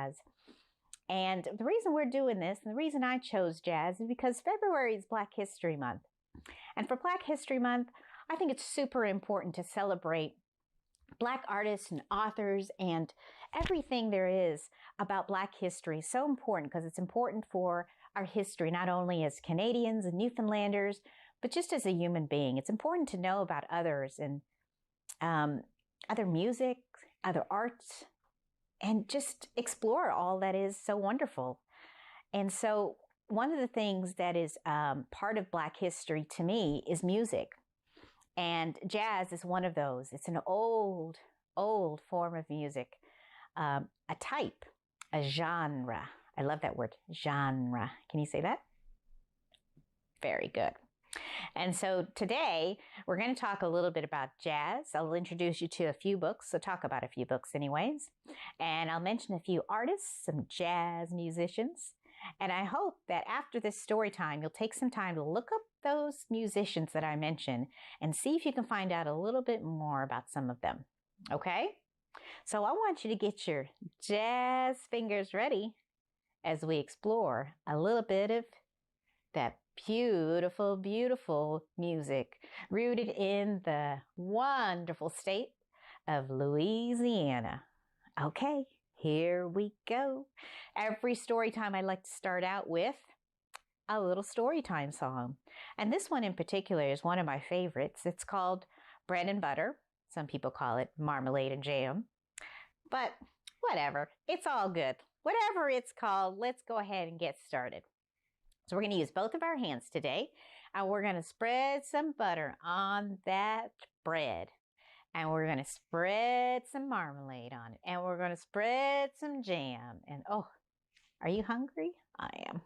jazz. And the reason we're doing this, and the reason I chose jazz, is because February is Black History Month. And for Black History Month, I think it's super important to celebrate Black artists and authors and everything there is about Black history. So important because it's important for our history, not only as Canadians and Newfoundlanders, but just as a human being. It's important to know about others and other music, other arts, and just explore all that is so wonderful. And so one of the things that is part of Black history to me is music. And jazz is one of those. It's an old form of music, a type, a genre. I love that word, genre. Can you say that? Very good. And so today we're going to talk a little bit about jazz. I'll introduce you to a few books, so talk about a few books anyways. And I'll mention a few artists, some jazz musicians. And I hope that after this story time, you'll take some time to look up those musicians that I mentioned and see if you can find out a little bit more about some of them. Okay? So I want you to get your jazz fingers ready as we explore a little bit of that beautiful, beautiful music rooted in the wonderful state of Louisiana. Okay, here we go. Every story time I like to start out with a little story time song. And this one in particular is one of my favorites. It's called Bread and Butter. Some people call it Marmalade and Jam. But whatever, it's all good. Whatever it's called, let's go ahead and get started. So we're going to use both of our hands today, and we're going to spread some butter on that bread. And we're going to spread some marmalade on it. And we're going to spread some jam. And oh, are you hungry? I am.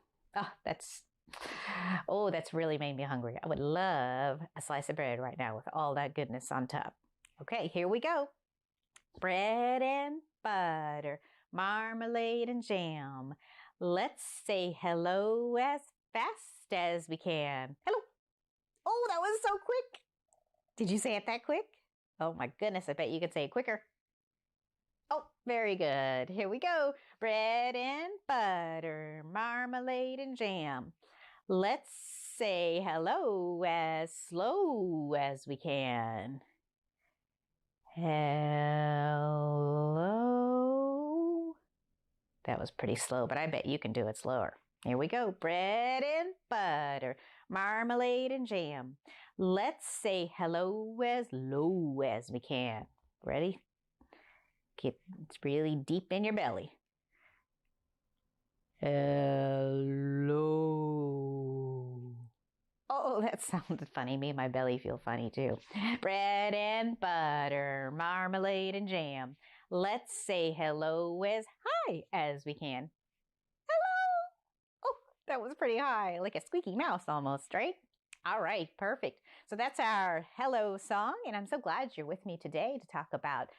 Oh, that's really made me hungry. I would love a slice of bread right now with all that goodness on top. Okay, here we go. Bread and butter, marmalade and jam. Let's say hello as fast as we can. Hello. Oh, that was so quick. Did you say it that quick? Oh my goodness, I bet you could say it quicker. Oh, very good. Here we go. Bread and butter, marmalade and jam. Let's say hello as slow as we can. Hello. That was pretty slow, but I bet you can do it slower. Here we go. Bread and butter, marmalade and jam. Let's say hello as low as we can. Ready? Get really deep in your belly. Hello. Oh, that sounded funny. Made my belly feel funny too. Bread and butter, marmalade and jam. Let's say hello as high as we can. Hello! Oh, that was pretty high, like a squeaky mouse almost, right? All right, perfect. So that's our hello song, and I'm so glad you're with me today to talk about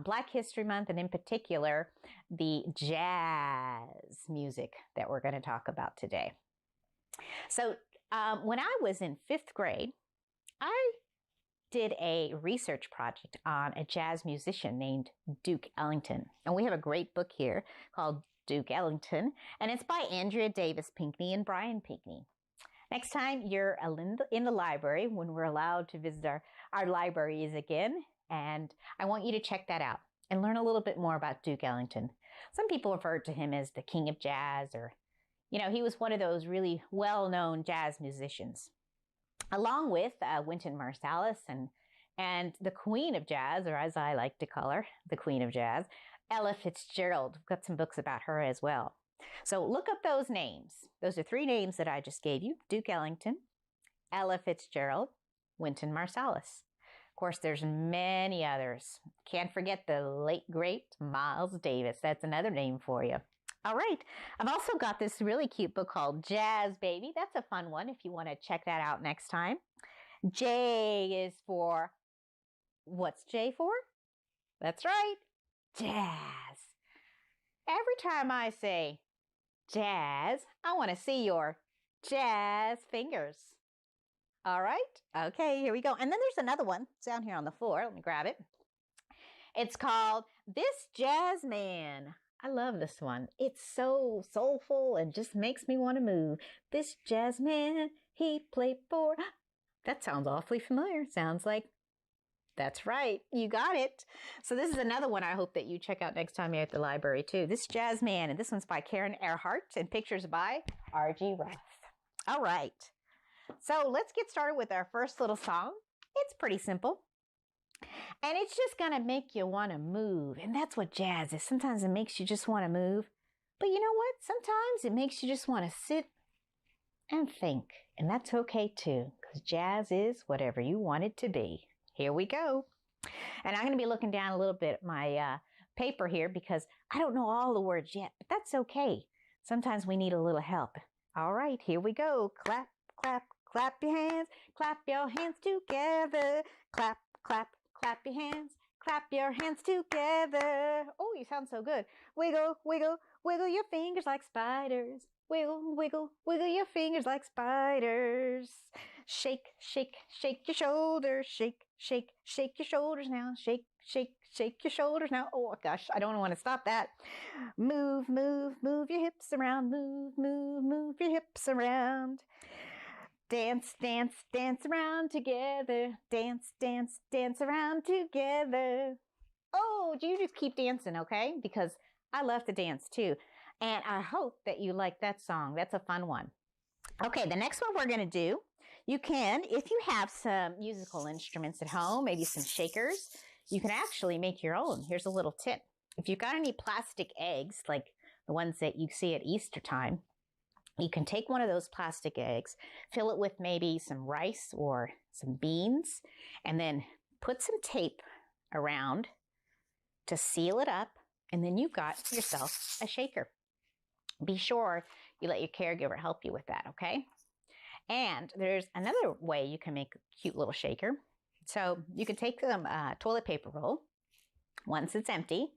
Black History Month, and in particular, the jazz music that we're going to talk about today. So when I was in 5th grade, I did a research project on a jazz musician named Duke Ellington. And we have a great book here called Duke Ellington, and it's by Andrea Davis Pinkney and Brian Pinkney. Next time you're in the library, when we're allowed to visit our libraries again, and I want you to check that out and learn a little bit more about Duke Ellington. Some people refer to him as the king of jazz, or, you know, he was one of those really well-known jazz musicians, along with Wynton Marsalis and the queen of jazz, or as I like to call her, the queen of jazz, Ella Fitzgerald. We've got some books about her as well. So look up those names. Those are 3 names that I just gave you: Duke Ellington, Ella Fitzgerald, Wynton Marsalis. Of course, there's many others. Can't forget the late, great Miles Davis. That's another name for you. All right. I've also got this really cute book called Jazz Baby. That's a fun one if you want to check that out next time. J is for, what's J for? That's right, jazz. Every time I say jazz, I want to see your jazz fingers. All right. Okay, here we go. And then there's another one. It's down here on the floor. Let me grab it. It's called This Jazz Man. I love this one. It's so soulful and just makes me want to move. This jazz man, he played for... That sounds awfully familiar. Sounds like... That's right. You got it. So this is another one I hope that you check out next time you're at the library too. This Jazz Man, and this one's by Karen Earhart and pictures by R.G. Roth. All right. So let's get started with our first little song. It's pretty simple. And it's just going to make you want to move. And that's what jazz is. Sometimes it makes you just want to move. But you know what? Sometimes it makes you just want to sit and think. And that's okay too, because jazz is whatever you want it to be. Here we go. And I'm going to be looking down a little bit at my paper here because I don't know all the words yet, but that's okay. Sometimes we need a little help. All right, here we go. Clap, clap, clap your hands. Clap your hands together. Clap, clap, clap your hands. Clap your hands together. Oh, you sound so good. Wiggle, wiggle, wiggle your fingers like spiders. Wiggle, wiggle, wiggle your fingers like spiders. Shake, shake, shake your shoulders. Shake, shake, shake your shoulders now. Shake, shake, shake your shoulders now. Oh gosh, I don't want to stop that. Move, move, move your hips around. Move, move, move your hips around. Dance, dance, dance around together. Dance, dance, dance around together. Oh, you just keep dancing, okay? Because I love to dance too. And I hope that you like that song. That's a fun one. Okay, the next one we're going to do, you can, if you have some musical instruments at home, maybe some shakers, you can actually make your own. Here's a little tip. If you've got any plastic eggs, like the ones that you see at Easter time, you can take one of those plastic eggs, fill it with maybe some rice or some beans, and then put some tape around to seal it up, and then you've got yourself a shaker. Be sure you let your caregiver help you with that, okay? And there's another way you can make a cute little shaker. So you can take some toilet paper roll. Once it's empty,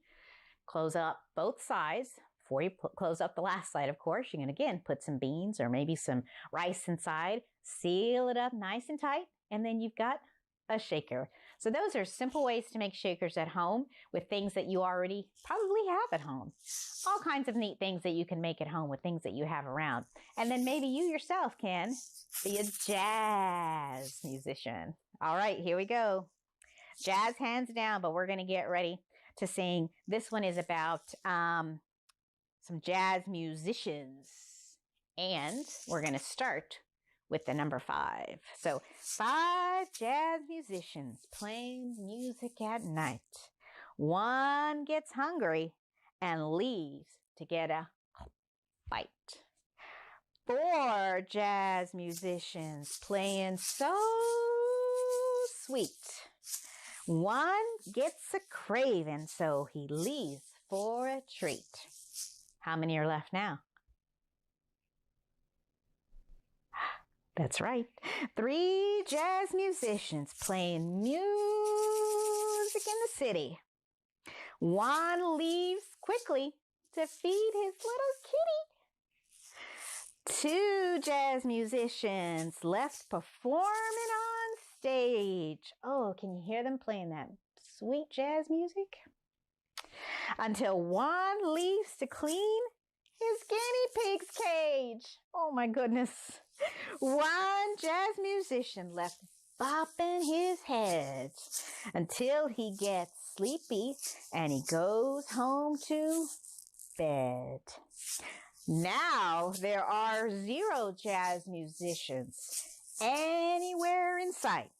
close up both sides. Before you close up the last side, of course, you can again put some beans or maybe some rice inside, seal it up nice and tight, and then you've got a shaker. So those are simple ways to make shakers at home with things that you already probably have at home. All kinds of neat things that you can make at home with things that you have around. And then maybe you yourself can be a jazz musician. All right, here we go. Jazz hands down, but we're going to get ready to sing. This one is about some jazz musicians. And we're going to start with the number 5. So 5 jazz musicians playing music at night. One gets hungry and leaves to get a bite. 4 jazz musicians playing so sweet. One gets a craving, so he leaves for a treat. How many are left now? That's right. 3 jazz musicians playing music in the city. One leaves quickly to feed his little kitty. 2 jazz musicians left performing on stage. Oh, can you hear them playing that sweet jazz music? Until one leaves to clean his guinea pig's cage. Oh my goodness. One jazz musician left bopping his head until he gets sleepy and he goes home to bed. Now there are 0 jazz musicians anywhere in sight.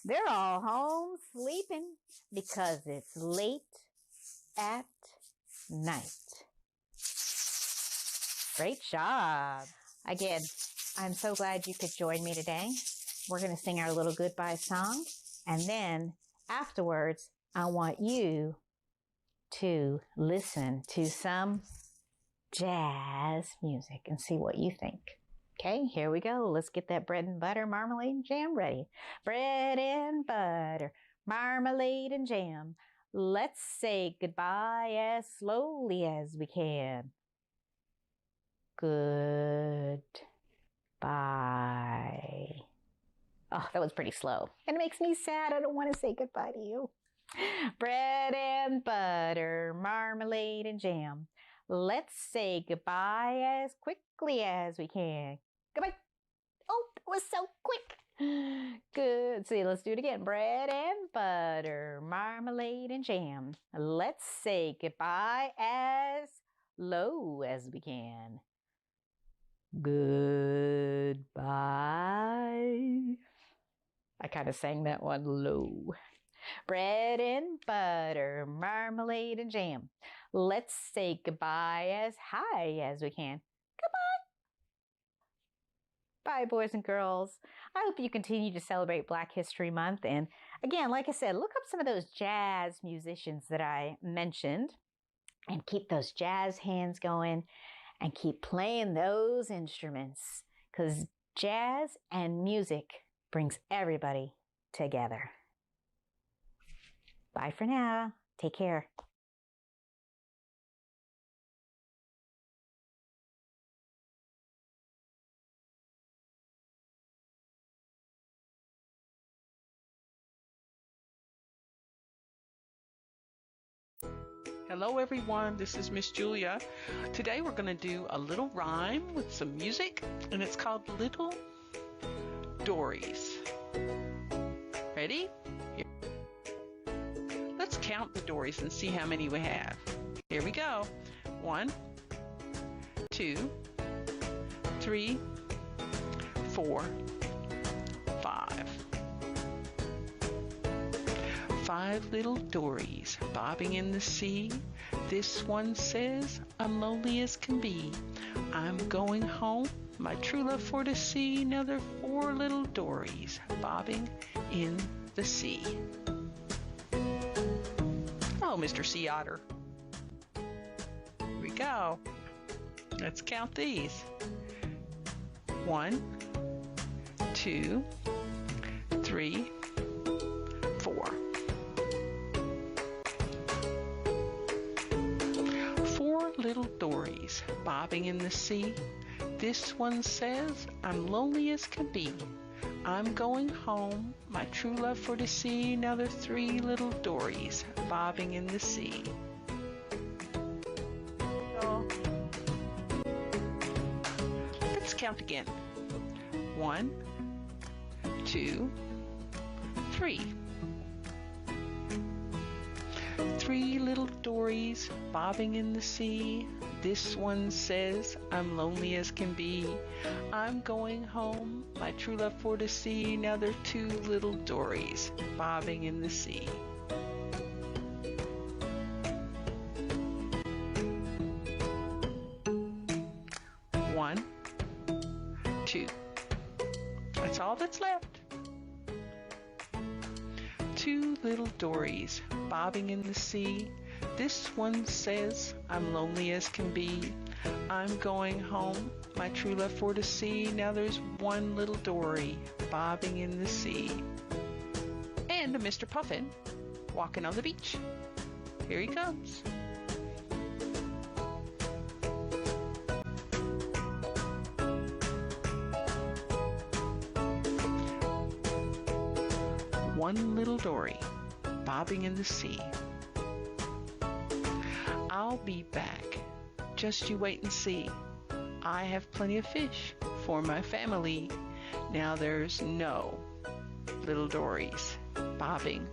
They're all home sleeping because it's late at night. Great job. Again, I'm so glad you could join me today. We're going to sing our little goodbye song. And then afterwards, I want you to listen to some jazz music and see what you think. Okay, here we go. Let's get that bread and butter, marmalade, and jam ready. Bread and butter, marmalade, and jam. Let's say goodbye as slowly as we can. Goodbye. Oh, that was pretty slow. And it makes me sad. I don't want to say goodbye to you. Bread and butter, marmalade and jam. Let's say goodbye as quickly as we can. Goodbye. Oh, that was so quick. Good. See, let's do it again. Bread and butter, marmalade and jam. Let's say goodbye as low as we can. Goodbye. I kind of sang that one low. Bread and butter, marmalade and jam. Let's say goodbye as high as we can. Bye, boys and girls. I hope you continue to celebrate Black History Month. And again, like I said, look up some of those jazz musicians that I mentioned and keep those jazz hands going and keep playing those instruments because jazz and music brings everybody together. Bye for now. Take care. Hello everyone, this is Miss Julia. Today we're going to do a little rhyme with some music, and it's called Little Dorys. Ready? Here. Let's count the Dorys and see how many we have. Here we go. 1, 2, 3, 4, 5. 5 little Dorys bobbing in the sea. This one says, I'm lonely as can be. I'm going home, my true love for to see. Now there are 4 little Dorys bobbing in the sea. Oh, Mr. Sea Otter. Here we go. Let's count these. 1, 2, 3, 4. 4 little Dorys bobbing in the sea. This one says, I'm lonely as can be. I'm going home, my true love for to see. Now there are 3 little Dorys bobbing in the sea. Let's count again. 1, 2, 3. 3 little Dorys bobbing in the sea. This one says, I'm lonely as can be. I'm going home, my true love for to see. Now there are 2 little Dorys bobbing in the sea. One, 2. That's all that's left. 2 little Dorys bobbing in the sea. This one says, I'm lonely as can be. I'm going home, my true love for to see. Now there's 1 little Dory bobbing in the sea. And a Mr. Puffin walking on the beach. Here he comes. One little Dory bobbing in the sea. I'll be back, just you wait and see. I have plenty of fish for my family. Now there's no little Dorys bobbing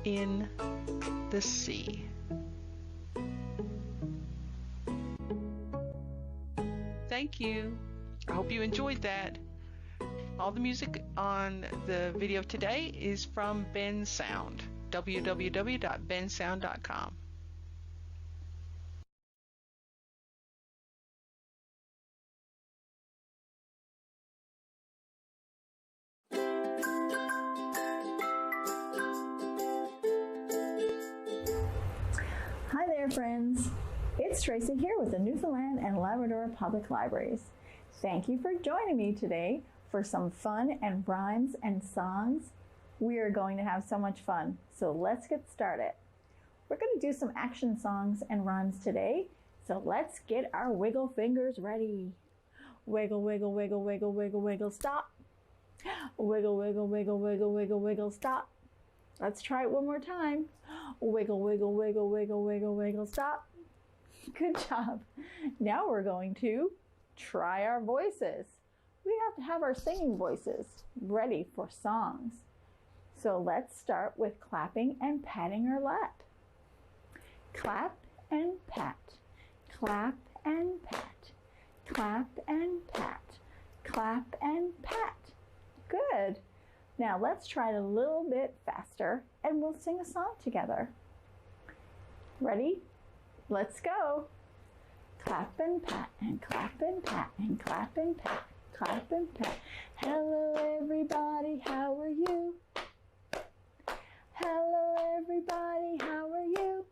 in the sea. Thank you. I hope you enjoyed that. All the music on the video today is from Ben Sound, www.bensound.com. Hi there, friends. It's Tracy here with the Newfoundland and Labrador Public Libraries. Thank you for joining me today for some fun and rhymes and songs. We are going to have so much fun, so let's get started. We're going to do some action songs and rhymes today, so let's get our wiggle fingers ready. Wiggle, wiggle, wiggle, wiggle, wiggle, wiggle, stop. Wiggle, wiggle, wiggle, wiggle, wiggle, wiggle, stop. Let's try it one more time. Wiggle, wiggle, wiggle, wiggle, wiggle, wiggle, stop. Good job. Now we're going to try our voices. We have to have our singing voices ready for songs. So let's start with clapping and patting our lap. Clap and pat. Clap and pat. Clap and pat. Clap and pat. Good. Now let's try it a little bit faster and we'll sing a song together. Ready? Let's go. Clap and pat and clap and pat and clap and pat. Clap and pat. Hello everybody, how are you? Hello everybody, how are you?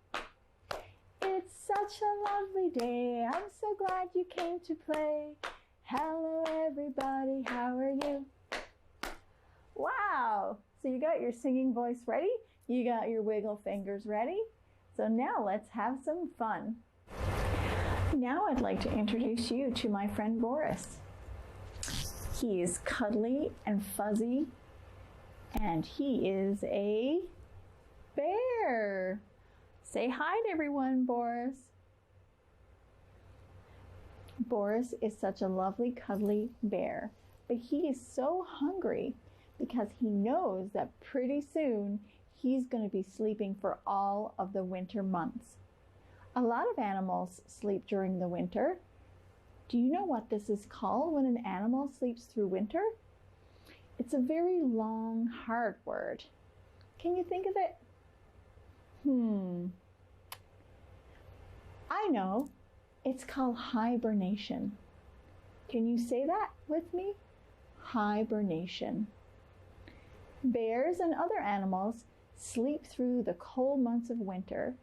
It's such a lovely day. I'm so glad you came to play. Hello everybody, how are you? Wow! So you got your singing voice ready? You got your wiggle fingers ready? So now let's have some fun. Now I'd like to introduce you to my friend Boris. He is cuddly and fuzzy, and he is a bear. Say hi to everyone, Boris. Boris is such a lovely, cuddly bear, but he is so hungry because he knows that pretty soon he's going to be sleeping for all of the winter months. A lot of animals sleep during the winter. Do you know what this is called when an animal sleeps through winter? It's a very long, hard word. Can you think of it? I know. It's called hibernation. Can you say that with me? Hibernation. Bears and other animals sleep through the cold months of winter,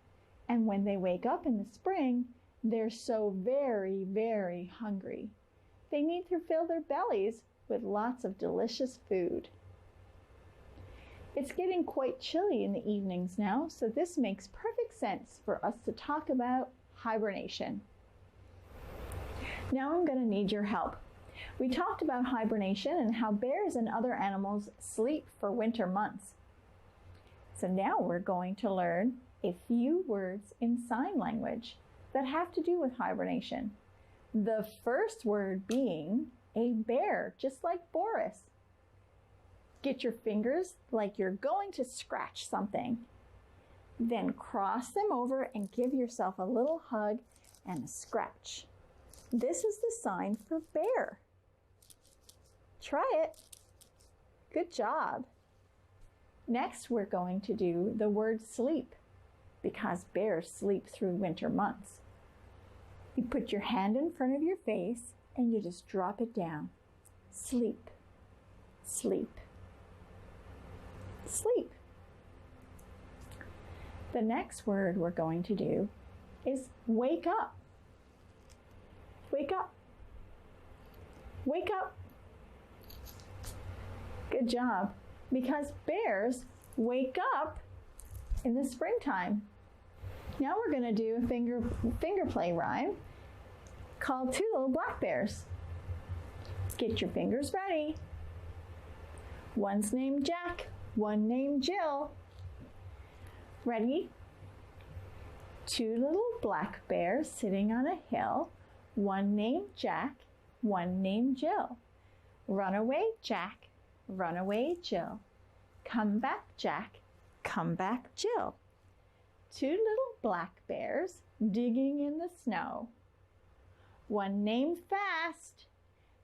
and when they wake up in the spring, they're so very, very hungry. They need to fill their bellies with lots of delicious food. It's getting quite chilly in the evenings now, so this makes perfect sense for us to talk about hibernation. Now I'm going to need your help. We talked about hibernation and how bears and other animals sleep for winter months. So now we're going to learn a few words in sign language that have to do with hibernation. The first word being a bear, just like Boris. Get your fingers like you're going to scratch something. Then cross them over and give yourself a little hug and a scratch. This is the sign for bear. Try it. Good job. Next, we're going to do the word sleep, because bears sleep through winter months. You put your hand in front of your face and you just drop it down. Sleep, sleep, sleep. The next word we're going to do is wake up. Wake up. Wake up. Good job, because bears wake up in the springtime. Now we're going to do a finger play rhyme called Two Little Black Bears. Get your fingers ready. One's named Jack, one named Jill. Ready? Two little black bears sitting on a hill, one named Jack, one named Jill. Run away, Jack, run away, Jill. Come back, Jack, come back, Jill. Two little black bears digging in the snow. One named Fast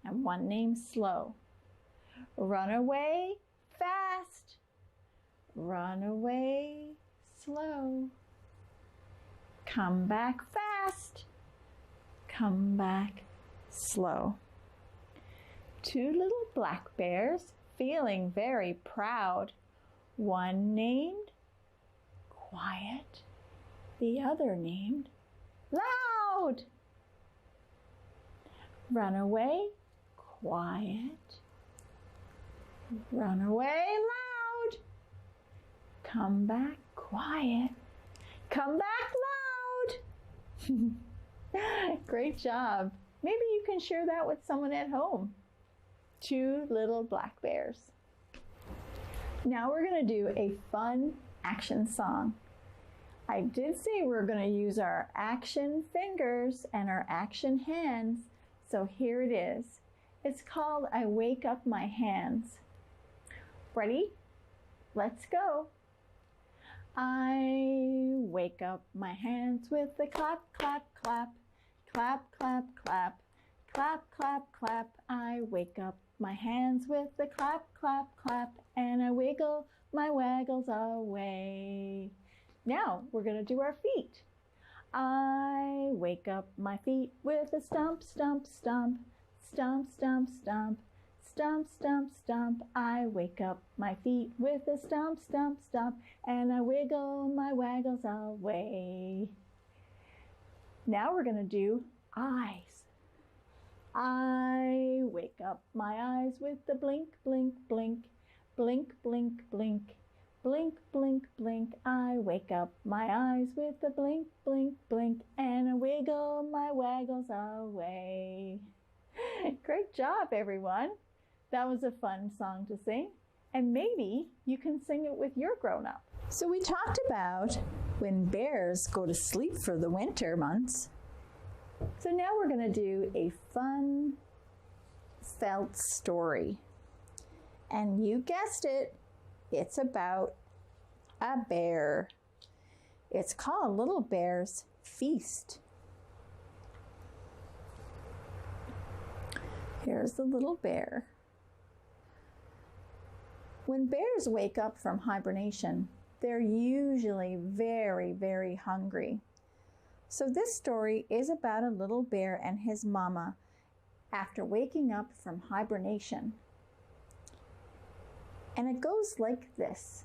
and one named Slow. Run away fast, run away slow. Come back fast, come back slow. Two little black bears feeling very proud. One named Quiet, the other named Loud. Run away quiet, run away loud. Come back quiet, come back loud. Great job. Maybe you can share that with someone at home. Two little black bears. Now we're going to do a fun action song. I did say we're going to use our action fingers and our action hands. So here it is. It's called I Wake Up My Hands. Ready? Let's go. I wake up my hands with a clap, clap, clap, clap, clap, clap, clap, clap, clap. I wake up my hands with a clap, clap, clap, and I wiggle my waggles away. Now we're going to do our feet. I wake up my feet with a stomp, stomp, stomp, stomp, stomp, stomp, stomp, stomp, stomp. I wake up my feet with a stomp, stomp, stomp, and I wiggle my waggles away. Now we're going to do eyes. I wake up my eyes with the blink, blink, blink, blink, blink, blink, blink, blink, blink. I wake up my eyes with the blink, blink, blink, and I wiggle my waggles away. Great job, everyone. That was a fun song to sing, and maybe you can sing it with your grown-up. So we talked about when bears go to sleep for the winter months. So now we're going to do a fun felt story. And you guessed it, it's about a bear. It's called Little Bear's Feast. Here's the little bear. When bears wake up from hibernation, they're usually very, very hungry. So this story is about a little bear and his mama after waking up from hibernation. And it goes like this.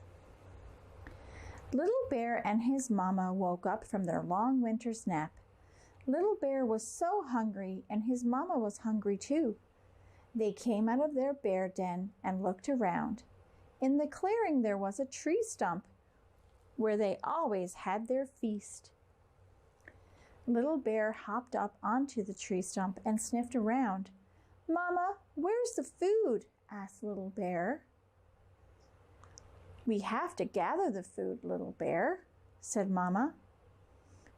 Little Bear and his mama woke up from their long winter's nap. Little Bear was so hungry and his mama was hungry too. They came out of their bear den and looked around. In the clearing there was a tree stump where they always had their feast. Little Bear hopped up onto the tree stump and sniffed around. "Mama, where's the food?" asked Little Bear. "We have to gather the food, Little Bear," said Mama.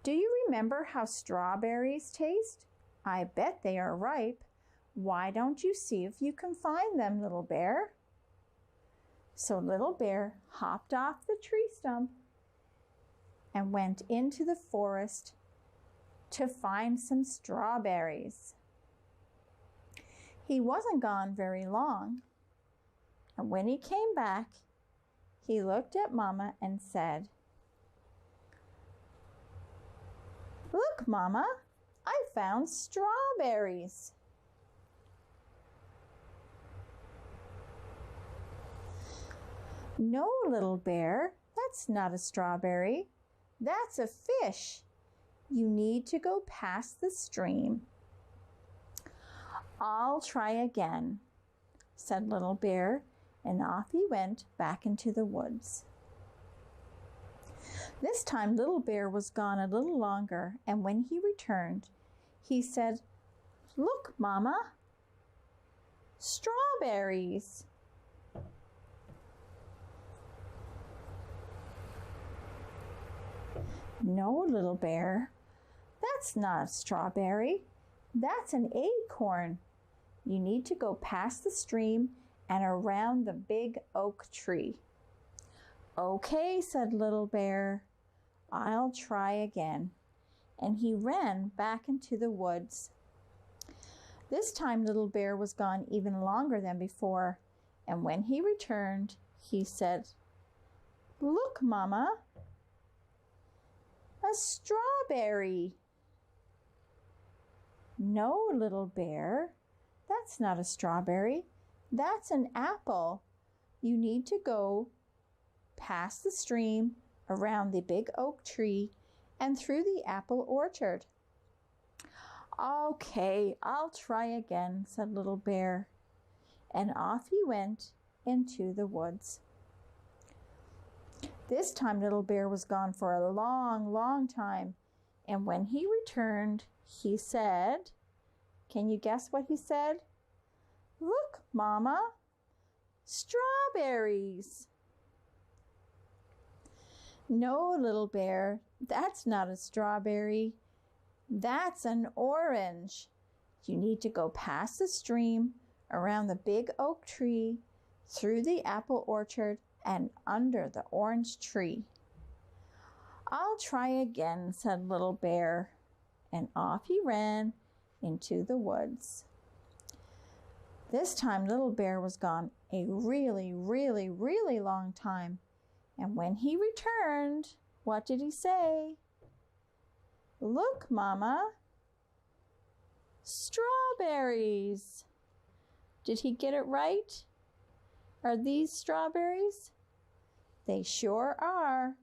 "Do you remember how strawberries taste? I bet they are ripe. Why don't you see if you can find them, Little Bear?" So Little Bear hopped off the tree stump and went into the forest to find some strawberries. He wasn't gone very long, and when he came back, he looked at Mama and said, "Look, Mama, I found strawberries." "No, Little Bear, that's not a strawberry. That's a fish. You need to go past the stream." "I'll try again," said Little Bear, and off he went back into the woods. This time Little Bear was gone a little longer, and when he returned, he said, "Look, Mama, strawberries." "No, Little Bear, that's not a strawberry. That's an acorn. You need to go past the stream and around the big oak tree." "Okay," said Little Bear. "I'll try again." And he ran back into the woods. This time Little Bear was gone even longer than before, and when he returned, he said, "Look, Mama, a strawberry." "No, Little Bear, that's not a strawberry. That's an apple. You need to go past the stream, around the big oak tree, and through the apple orchard." "Okay, I'll try again," said Little Bear, and off he went into the woods. This time Little Bear was gone for a long, long time, and when he returned, he said, can you guess what he said? "Look, Mama, strawberries." No, little bear, that's not a strawberry. That's an orange. You need to go past the stream, around the big oak tree, through the apple orchard, and under the orange tree. I'll try again, said Little Bear, and off he ran into the woods. This time Little Bear was gone a really, really, really long time, and when he returned, what did he say? Look, Mama, strawberries. Did he get it right? Are these strawberries? They sure are.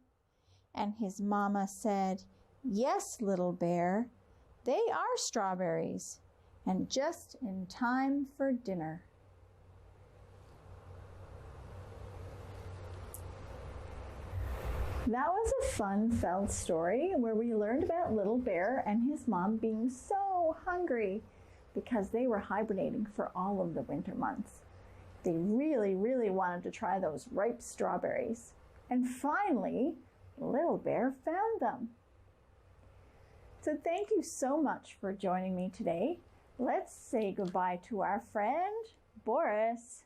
And his mama said, yes, Little Bear, they are strawberries, and just in time for dinner. That was a fun-filled story where we learned about Little Bear and his mom being so hungry because they were hibernating for all of the winter months. They really, really wanted to try those ripe strawberries. And finally, Little Bear found them. So thank you so much for joining me today. Let's say goodbye to our friend, Boris.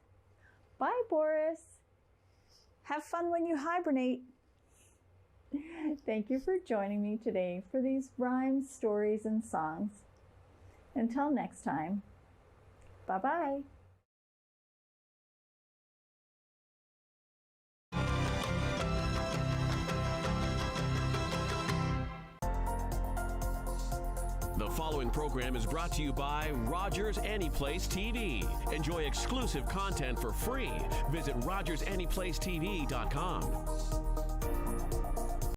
Bye, Boris. Have fun when you hibernate. Thank you for joining me today for these rhymes, stories, and songs. Until next time, bye-bye. The following program is brought to you by Rogers Anyplace TV. Enjoy exclusive content for free. Visit RogersAnyplaceTV.com.